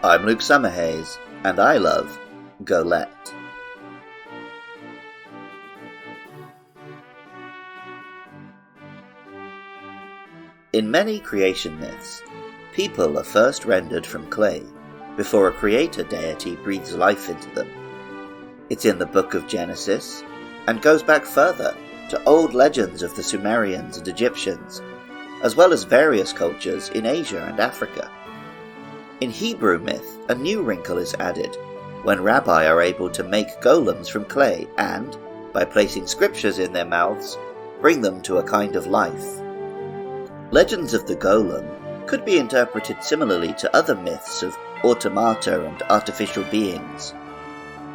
I'm Luke Summerhays, and I love Golett. In many creation myths, people are first rendered from clay before a creator deity breathes life into them. It's in the Book of Genesis, and goes back further to old legends of the Sumerians and Egyptians, as well as various cultures in Asia and Africa. In Hebrew myth, a new wrinkle is added when rabbi are able to make golems from clay and, by placing scriptures in their mouths, bring them to a kind of life. Legends of the golem could be interpreted similarly to other myths of automata and artificial beings.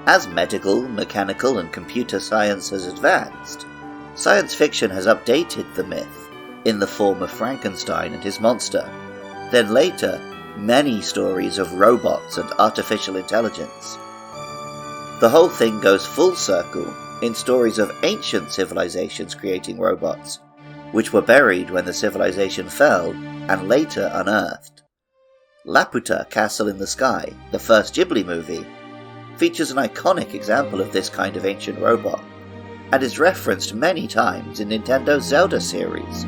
As medical, mechanical, and computer science has advanced, science fiction has updated the myth in the form of Frankenstein and his monster, then later many stories of robots and artificial intelligence. The whole thing goes full circle in stories of ancient civilizations creating robots, which were buried when the civilization fell and later unearthed. Laputa Castle in the Sky, the first Ghibli movie, features an iconic example of this kind of ancient robot, and is referenced many times in Nintendo's Zelda series,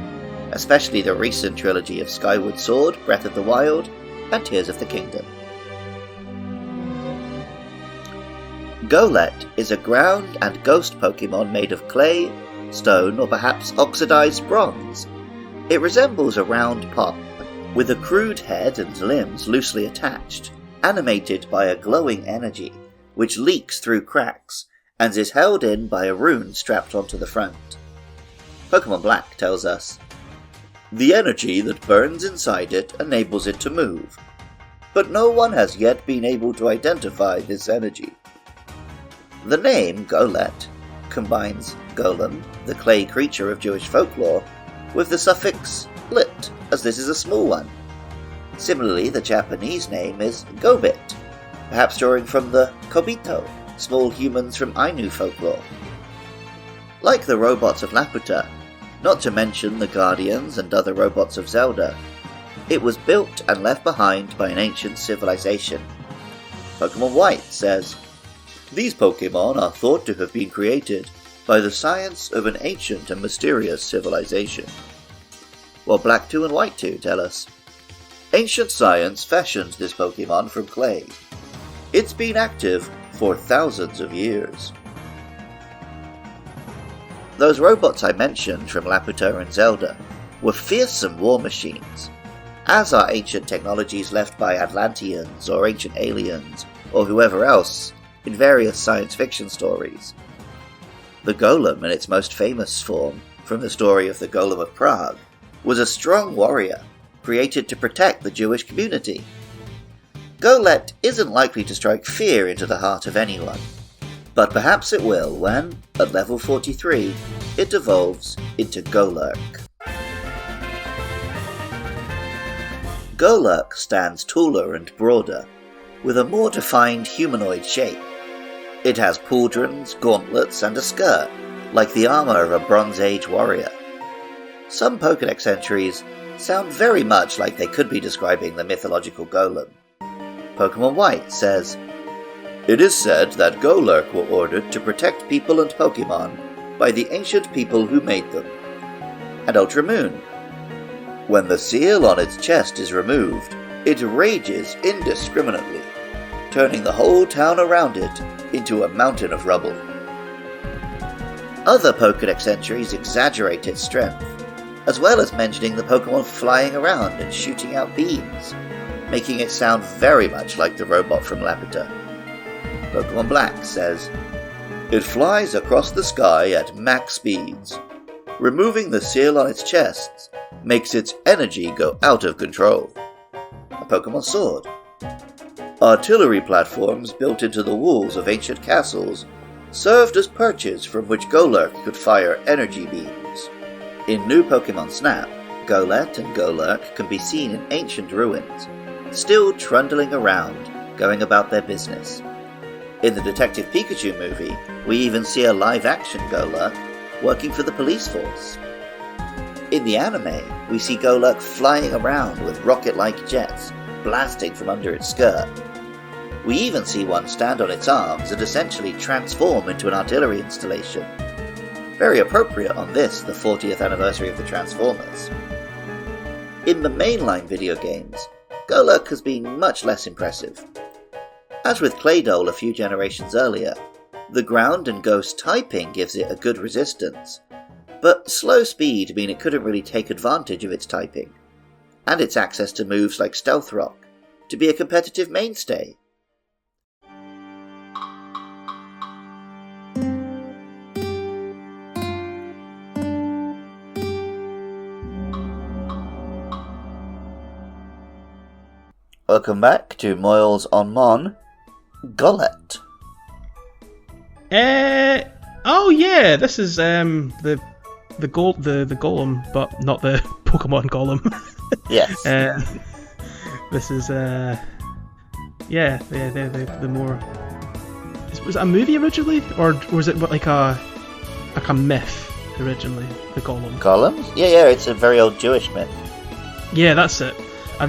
especially the recent trilogy of Skyward Sword, Breath of the Wild, and Tears of the Kingdom. Golett is a ground and ghost Pokemon made of clay, stone, or perhaps oxidized bronze. It resembles a round pop, with a crude head and limbs loosely attached, animated by a glowing energy, which leaks through cracks, and is held in by a rune strapped onto the front. Pokemon Black tells us, "The energy that burns inside it enables it to move, but no one has yet been able to identify this energy." The name Golett combines golem, the clay creature of Jewish folklore, with the suffix lit, as this is a small one. Similarly, the Japanese name is Gobit, perhaps drawing from the Kobito, small humans from Ainu folklore. Like the robots of Laputa, not to mention the Guardians and other robots of Zelda, it was built and left behind by an ancient civilization. Pokemon White says, "These Pokemon are thought to have been created by the science of an ancient and mysterious civilization." While Black 2 and White 2 tell us, "Ancient science fashioned this Pokemon from clay. It's been active for thousands of years." Those robots I mentioned from Laputa and Zelda were fearsome war machines, as are ancient technologies left by Atlanteans or ancient aliens or whoever else in various science fiction stories. The golem, in its most famous form, from the story of the Golem of Prague, was a strong warrior created to protect the Jewish community. Golett isn't likely to strike fear into the heart of anyone, but perhaps it will when, at level 43, it evolves into Golurk. Golurk stands taller and broader, with a more defined humanoid shape. It has pauldrons, gauntlets, and a skirt, like the armor of a Bronze Age warrior. Some Pokédex entries sound very much like they could be describing the mythological golem. Pokemon White says, "It is said that Golurk were ordered to protect people and Pokemon by the ancient people who made them." And Ultra Moon, "When the seal on its chest is removed, it rages indiscriminately, turning the whole town around it into a mountain of rubble." Other Pokédex entries exaggerate its strength, as well as mentioning the Pokemon flying around and shooting out beams, making it sound very much like the robot from Laputa. Pokemon Black says, "It flies across the sky at max speeds. Removing the seal on its chest makes its energy go out of control." A Pokemon Sword, "Artillery platforms built into the walls of ancient castles served as perches from which Golurk could fire energy beams." In new Pokemon Snap, Golett and Golurk can be seen in ancient ruins, still trundling around, going about their business. In the Detective Pikachu movie, we even see a live-action Golurk working for the police force. In the anime, we see Golurk flying around with rocket-like jets, blasting from under its skirt, We even see one stand on its arms and essentially transform into an artillery installation. Very appropriate on this, the 40th anniversary of the Transformers. In the mainline video games, Golurk has been much less impressive. As with Claydol a few generations earlier, the ground and ghost typing gives it a good resistance, but slow speed mean it couldn't really take advantage of its typing, and its access to moves like Stealth Rock, to be a competitive mainstay. Welcome back to Moyles on Mon, Golett. Oh yeah, this is the golem, but not the Pokemon golem. Yes. This is the more. Was it a movie originally, or was it like a myth originally? The golem. Golems? Yeah, it's a very old Jewish myth. Yeah, that's it. I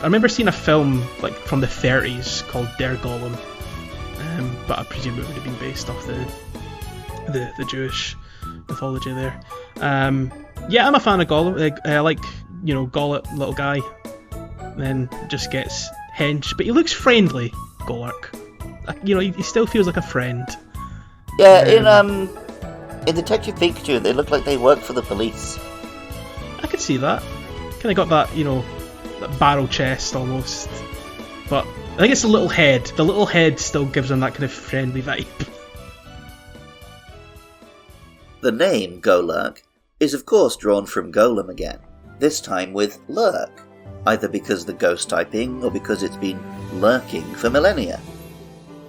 remember seeing a film like from the 30s called Der Golem, but I presume it would have been based off the Jewish mythology there. Yeah, I'm a fan of Golem. I like, Golett, little guy, then just gets hench, but he looks friendly, Golurk. He still feels like a friend. Yeah, in Detective Pikachu, they look like they work for the police. I could see that. Kind of got that, that barrel chest almost. But I think it's the little head. The little head still gives him that kind of friendly vibe. The name Golurk is of course drawn from Golem again, this time with lurk, either because the ghost typing or because it's been lurking for millennia.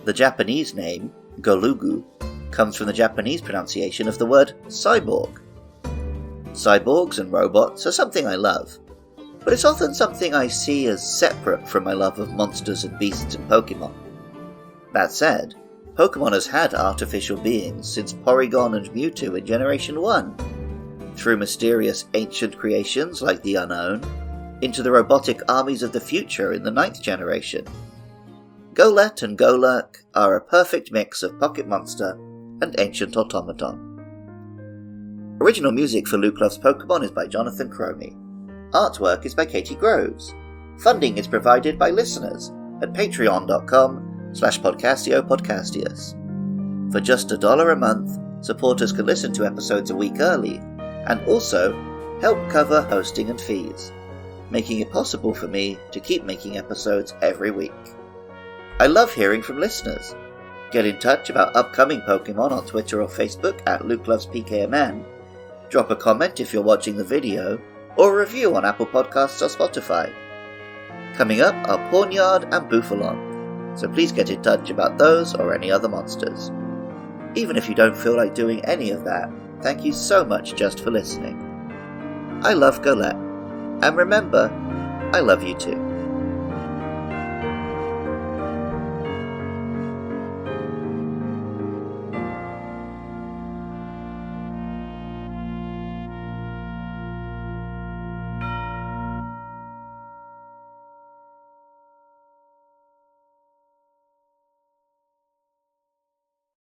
The Japanese name, Golugu, comes from the Japanese pronunciation of the word cyborg. Cyborgs and robots are something I love, but it's often something I see as separate from my love of monsters and beasts in Pokemon. That said, Pokemon has had artificial beings since Porygon and Mewtwo in Generation 1, through mysterious ancient creations like the Unknown, into the robotic armies of the future in the 9th generation. Golett and Golurk are a perfect mix of pocket monster and ancient automaton. Original music for Luke Loves Pokemon is by Jonathan Cromie. Artwork is by Katie Groves. Funding is provided by listeners at patreon.com/podcastio-podcastius. For just $1 a month, supporters can listen to episodes a week early, and also help cover hosting and fees, making it possible for me to keep making episodes every week. I love hearing from listeners. Get in touch about upcoming Pokemon on Twitter or Facebook at LukeLovesPKMN. Drop a comment if you're watching the video, or a review on Apple Podcasts or Spotify. Coming up are Pawnyard and Bouffalant, so please get in touch about those or any other monsters. Even if you don't feel like doing any of that, thank you so much just for listening. I love Golett, and remember, I love you too.